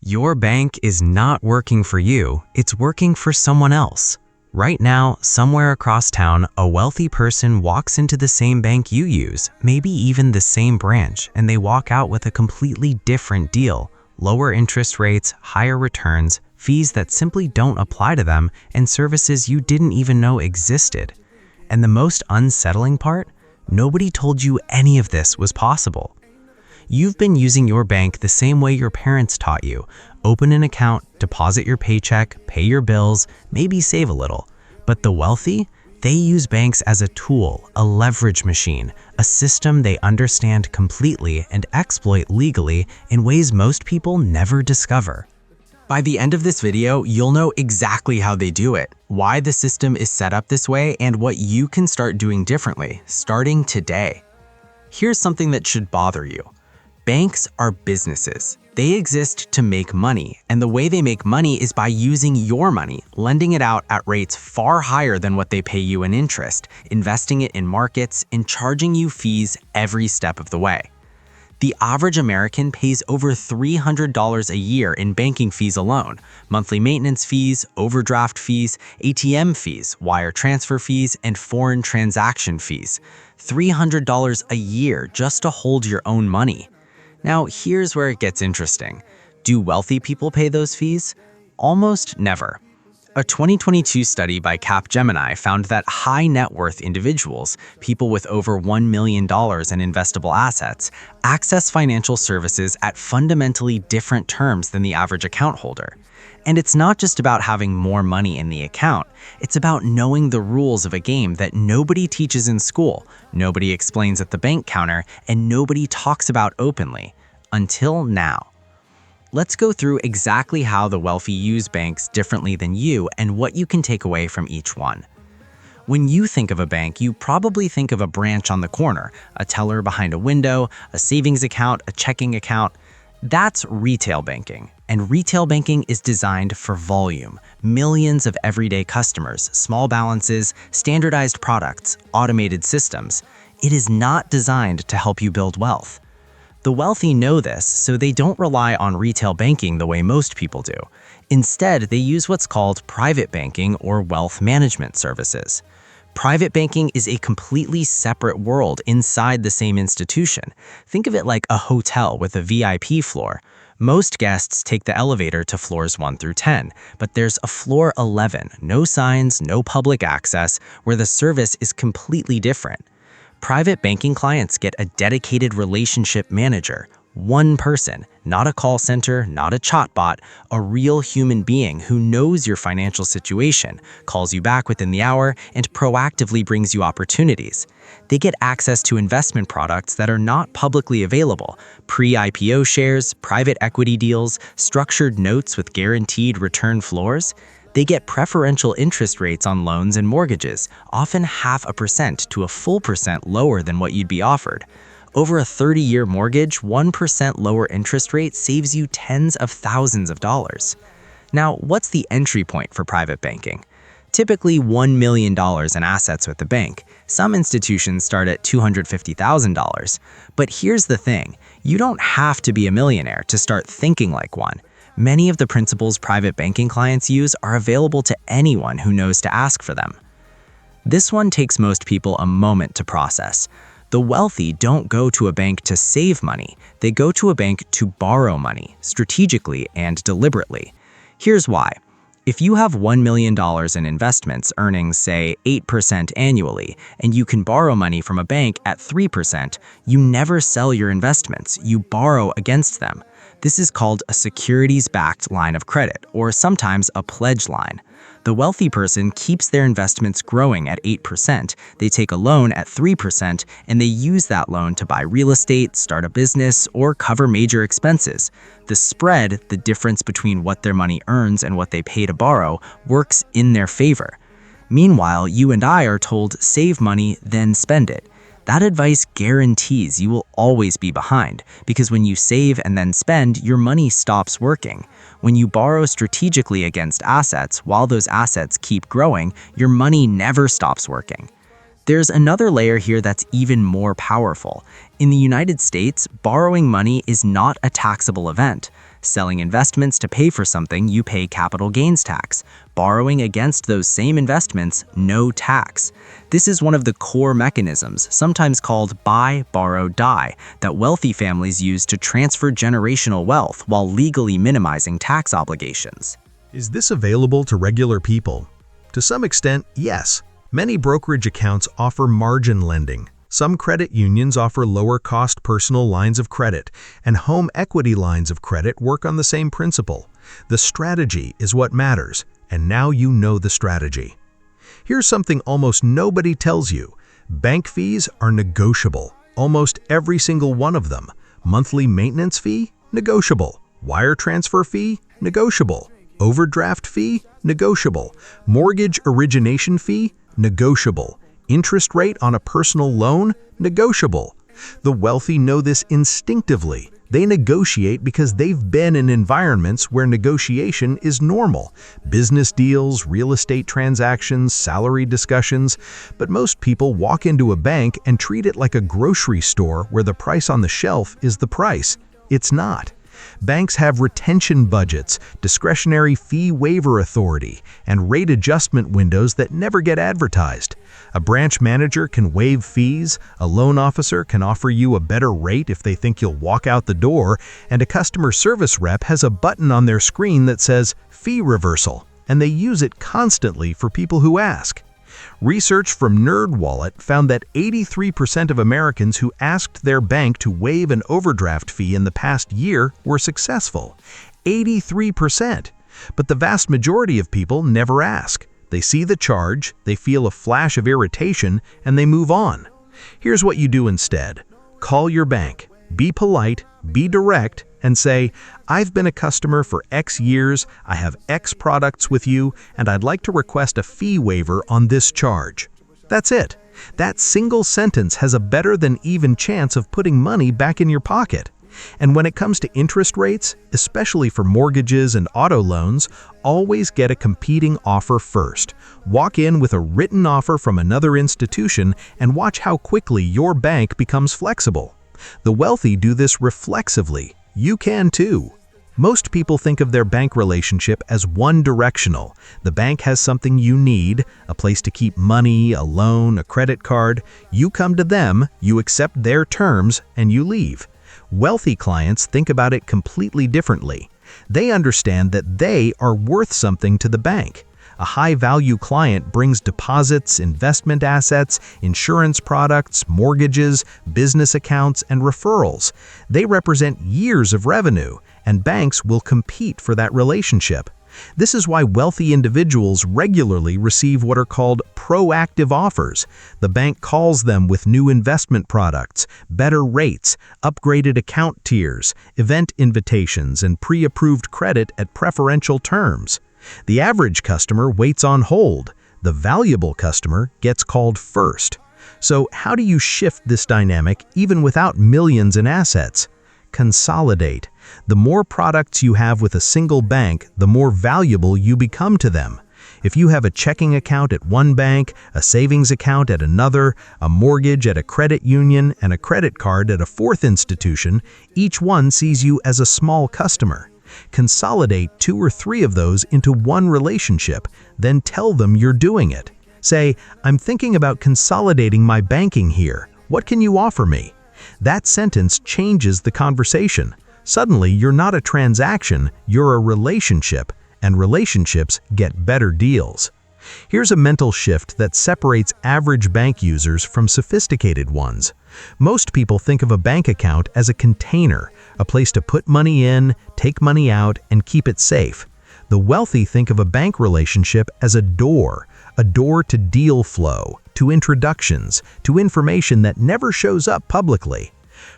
Your bank is not working for you, it's working for someone else. Right now, somewhere across town, a wealthy person walks into the same bank you use, maybe even the same branch, and they walk out with a completely different deal. Lower interest rates, higher returns, fees that simply don't apply to them, and services you didn't even know existed. And the most unsettling part? Nobody told you any of this was possible. You've been using your bank the same way your parents taught you. Open an account, deposit your paycheck, pay your bills, maybe save a little. But the wealthy? They use banks as a tool, a leverage machine, a system they understand completely and exploit legally in ways most people never discover. By the end of this video, you'll know exactly how they do it, why the system is set up this way, and what you can start doing differently, starting today. Here's something that should bother you. Banks are businesses. They exist to make money, and the way they make money is by using your money, lending it out at rates far higher than what they pay you in interest, investing it in markets, and charging you fees every step of the way. The average American pays over $300 a year in banking fees alone, monthly maintenance fees, overdraft fees, ATM fees, wire transfer fees, and foreign transaction fees. $300 a year just to hold your own money. Now, here's where it gets interesting. Do wealthy people pay those fees? Almost never. A 2022 study by Capgemini found that high net worth individuals, people with over $1 million in investable assets, access financial services at fundamentally different terms than the average account holder. And it's not just about having more money in the account, it's about knowing the rules of a game that nobody teaches in school, nobody explains at the bank counter, and nobody talks about openly. Until now. Let's go through exactly how the wealthy use banks differently than you and what you can take away from each one. When you think of a bank, you probably think of a branch on the corner, a teller behind a window, a savings account, a checking account. That's retail banking. And retail banking is designed for volume, millions of everyday customers, small balances, standardized products, automated systems. It is not designed to help you build wealth. The wealthy know this, so they don't rely on retail banking the way most people do. Instead, they use what's called private banking or wealth management services. Private banking is a completely separate world inside the same institution. Think of it like a hotel with a VIP floor. Most guests take the elevator to floors 1 through 10, but there's a floor 11, no signs, no public access, where the service is completely different. Private banking clients get a dedicated relationship manager, one person, not a call center, not a chatbot, a real human being who knows your financial situation, calls you back within the hour, and proactively brings you opportunities. They get access to investment products that are not publicly available, pre-IPO shares, private equity deals, structured notes with guaranteed return floors. They get preferential interest rates on loans and mortgages, often 0.5% to a full percent lower than what you'd be offered. Over a 30-year mortgage, 1% lower interest rate saves you tens of thousands of dollars. Now, what's the entry point for private banking? Typically $1 million in assets with the bank. Some institutions start at $250,000. But here's the thing, you don't have to be a millionaire to start thinking like one. Many of the principles private banking clients use are available to anyone who knows to ask for them. This one takes most people a moment to process. The wealthy don't go to a bank to save money. They go to a bank to borrow money, strategically and deliberately. Here's why. If you have $1 million in investments earning, say, 8% annually, and you can borrow money from a bank at 3%, you never sell your investments, you borrow against them. This is called a securities-backed line of credit, or sometimes a pledge line. The wealthy person keeps their investments growing at 8%, they take a loan at 3%, and they use that loan to buy real estate, start a business, or cover major expenses. The spread, the difference between what their money earns and what they pay to borrow, works in their favor. Meanwhile, you and I are told, save money, then spend it. That advice guarantees you will always be behind, because when you save and then spend, your money stops working. When you borrow strategically against assets while those assets keep growing, your money never stops working. There's another layer here that's even more powerful. In the United States, borrowing money is not a taxable event. Selling investments to pay for something, you pay capital gains tax. Borrowing against those same investments, no tax. This is one of the core mechanisms, sometimes called buy, borrow, die, that wealthy families use to transfer generational wealth while legally minimizing tax obligations. Is this available to regular people? To some extent, yes. Many brokerage accounts offer margin lending. Some credit unions offer lower-cost personal lines of credit, and home equity lines of credit work on the same principle. The strategy is what matters, and now you know the strategy. Here's something almost nobody tells you. Bank fees are negotiable, almost every single one of them. Monthly maintenance fee? Negotiable. Wire transfer fee? Negotiable. Overdraft fee? Negotiable. Mortgage origination fee? Negotiable. Interest rate on a personal loan? Negotiable. The wealthy know this instinctively. They negotiate because they've been in environments where negotiation is normal. Business deals, real estate transactions, salary discussions. But most people walk into a bank and treat it like a grocery store where the price on the shelf is the price. It's not. Banks have retention budgets, discretionary fee waiver authority, and rate adjustment windows that never get advertised. A branch manager can waive fees, a loan officer can offer you a better rate if they think you'll walk out the door, and a customer service rep has a button on their screen that says fee reversal, and they use it constantly for people who ask. Research from NerdWallet found that 83% of Americans who asked their bank to waive an overdraft fee in the past year were successful. 83%! But the vast majority of people never ask. They see the charge, they feel a flash of irritation, and they move on. Here's what you do instead. Call your bank. Be polite, be direct, and say, "I've been a customer for X years, I have X products with you, and I'd like to request a fee waiver on this charge." That's it. That single sentence has a better than even chance of putting money back in your pocket. And when it comes to interest rates, especially for mortgages and auto loans, always get a competing offer first. Walk in with a written offer from another institution and watch how quickly your bank becomes flexible. The wealthy do this reflexively. You can too. Most people think of their bank relationship as one-directional. The bank has something you need, a place to keep money, a loan, a credit card. You come to them, you accept their terms, and you leave. Wealthy clients think about it completely differently. They understand that they are worth something to the bank. A high-value client brings deposits, investment assets, insurance products, mortgages, business accounts, and referrals. They represent years of revenue, and banks will compete for that relationship. This is why wealthy individuals regularly receive what are called proactive offers. The bank calls them with new investment products, better rates, upgraded account tiers, event invitations, and pre-approved credit at preferential terms. The average customer waits on hold. The valuable customer gets called first. So how do you shift this dynamic even without millions in assets? Consolidate. The more products you have with a single bank, the more valuable you become to them. If you have a checking account at one bank, a savings account at another, a mortgage at a credit union, and a credit card at a fourth institution, each one sees you as a small customer. Consolidate 2 or 3 of those into one relationship, then tell them you're doing it. Say, "I'm thinking about consolidating my banking here. What can you offer me?" That sentence changes the conversation. Suddenly, you're not a transaction, you're a relationship, and relationships get better deals. Here's a mental shift that separates average bank users from sophisticated ones. Most people think of a bank account as a container, a place to put money in, take money out, and keep it safe. The wealthy think of a bank relationship as a door to deal flow, to introductions, to information that never shows up publicly.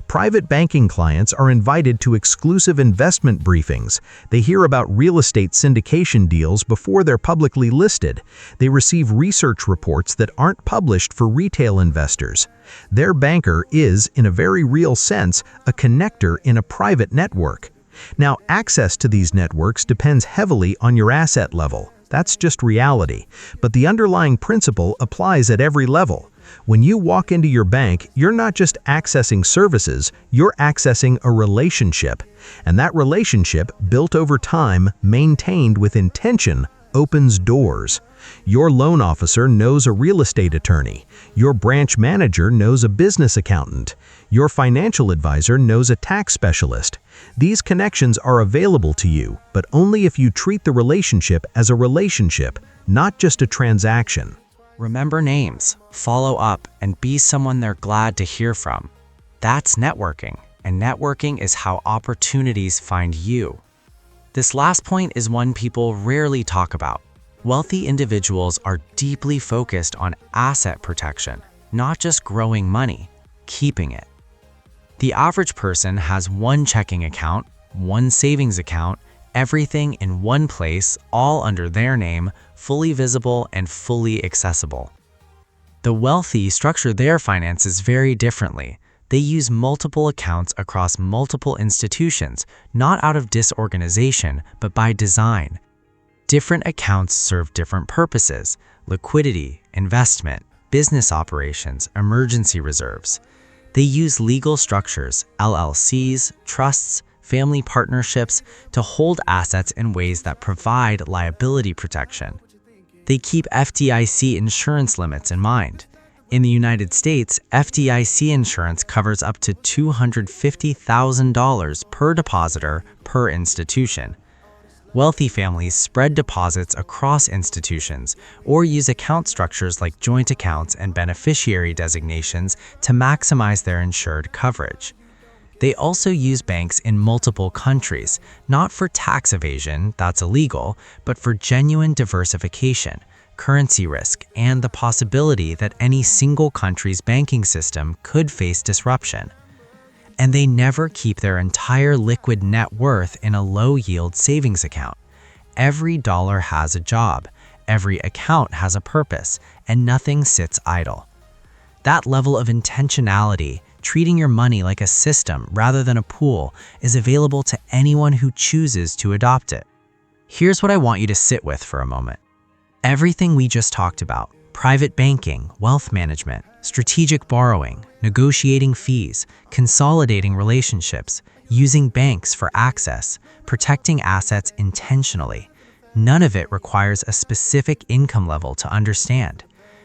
Private banking clients are invited to exclusive investment briefings. They hear about real estate syndication deals before they're publicly listed. They receive research reports that aren't published for retail investors. Their banker is, in a very real sense, a connector in a private network. Now, access to these networks depends heavily on your asset level. That's just reality. But the underlying principle applies at every level. When you walk into your bank, you're not just accessing services, you're accessing a relationship. And that relationship, built over time, maintained with intention, opens doors. Your loan officer knows a real estate attorney. Your branch manager knows a business accountant. Your financial advisor knows a tax specialist. These connections are available to you, but only if you treat the relationship as a relationship, not just a transaction. Remember names, follow up, and be someone they're glad to hear from. That's networking, and networking is how opportunities find you. This last point is one people rarely talk about. Wealthy individuals are deeply focused on asset protection, not just growing money, keeping it. The average person has one checking account, one savings account, everything in one place, all under their name, fully visible and fully accessible. The wealthy structure their finances very differently. They use multiple accounts across multiple institutions, not out of disorganization, but by design. Different accounts serve different purposes: liquidity, investment, business operations, emergency reserves. They use legal structures, LLCs, trusts, family partnerships, to hold assets in ways that provide liability protection. They keep FDIC insurance limits in mind. In the United States, FDIC insurance covers up to $250,000 per depositor per institution. Wealthy families spread deposits across institutions or use account structures like joint accounts and beneficiary designations to maximize their insured coverage. They also use banks in multiple countries, not for tax evasion, that's illegal, but for genuine diversification, currency risk, and the possibility that any single country's banking system could face disruption. And they never keep their entire liquid net worth in a low-yield savings account. Every dollar has a job, every account has a purpose, and nothing sits idle. That level of intentionality, treating your money like a system rather than a pool, is available to anyone who chooses to adopt it. Here's what I want you to sit with for a moment. Everything we just talked about, private banking, wealth management, strategic borrowing, negotiating fees, consolidating relationships, using banks for access, protecting assets intentionally. None of it requires a specific income level to understand.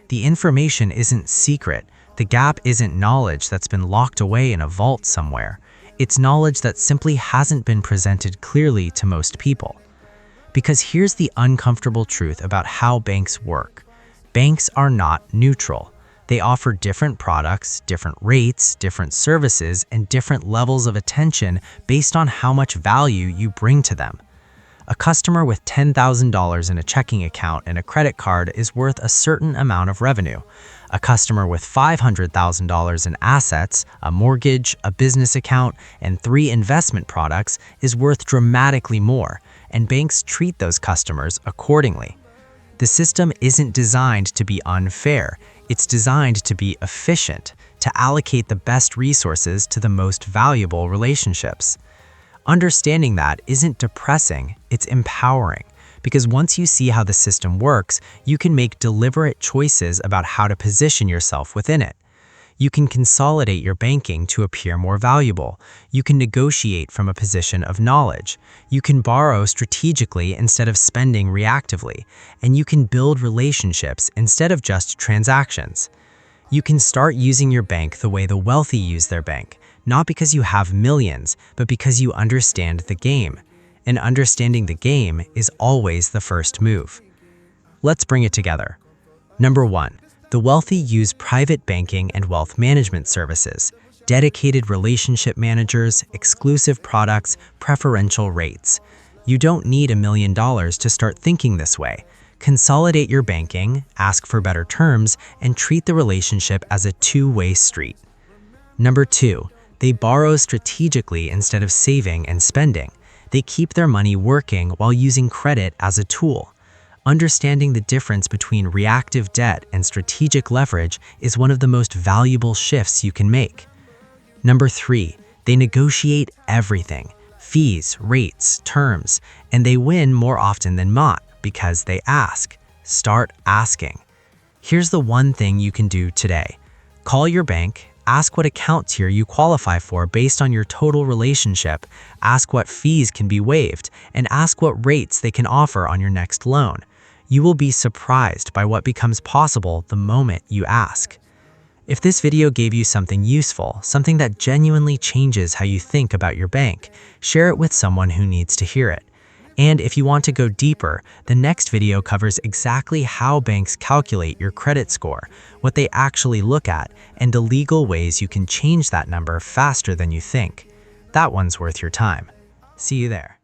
The information isn't secret. The gap isn't knowledge that's been locked away in a vault somewhere. It's knowledge that simply hasn't been presented clearly to most people. Because here's the uncomfortable truth about how banks work. Banks are not neutral. They offer different products, different rates, different services, and different levels of attention based on how much value you bring to them. A customer with $10,000 in a checking account and a credit card is worth a certain amount of revenue. A customer with $500,000 in assets, a mortgage, a business account, and 3 investment products is worth dramatically more, and banks treat those customers accordingly. The system isn't designed to be unfair. It's designed to be efficient, to allocate the best resources to the most valuable relationships. Understanding that isn't depressing, it's empowering, because once you see how the system works, you can make deliberate choices about how to position yourself within it. You can consolidate your banking to appear more valuable. You can negotiate from a position of knowledge. You can borrow strategically instead of spending reactively. And you can build relationships instead of just transactions. You can start using your bank the way the wealthy use their bank, not because you have millions, but because you understand the game. And understanding the game is always the first move. Let's bring it together. Number 1. The wealthy use private banking and wealth management services, dedicated relationship managers, exclusive products, preferential rates. You don't need $1 million to start thinking this way. Consolidate your banking, ask for better terms, and treat the relationship as a two-way street. Number 2, they borrow strategically instead of saving and spending. They keep their money working while using credit as a tool. Understanding the difference between reactive debt and strategic leverage is one of the most valuable shifts you can make. Number 3, they negotiate everything: fees, rates, terms, and they win more often than not because they ask. Start asking. Here's the one thing you can do today. Call your bank, ask what account tier you qualify for based on your total relationship, ask what fees can be waived, and ask what rates they can offer on your next loan. You will be surprised by what becomes possible the moment you ask. If this video gave you something useful, something that genuinely changes how you think about your bank, share it with someone who needs to hear it. And if you want to go deeper, the next video covers exactly how banks calculate your credit score, what they actually look at, and the legal ways you can change that number faster than you think. That one's worth your time. See you there.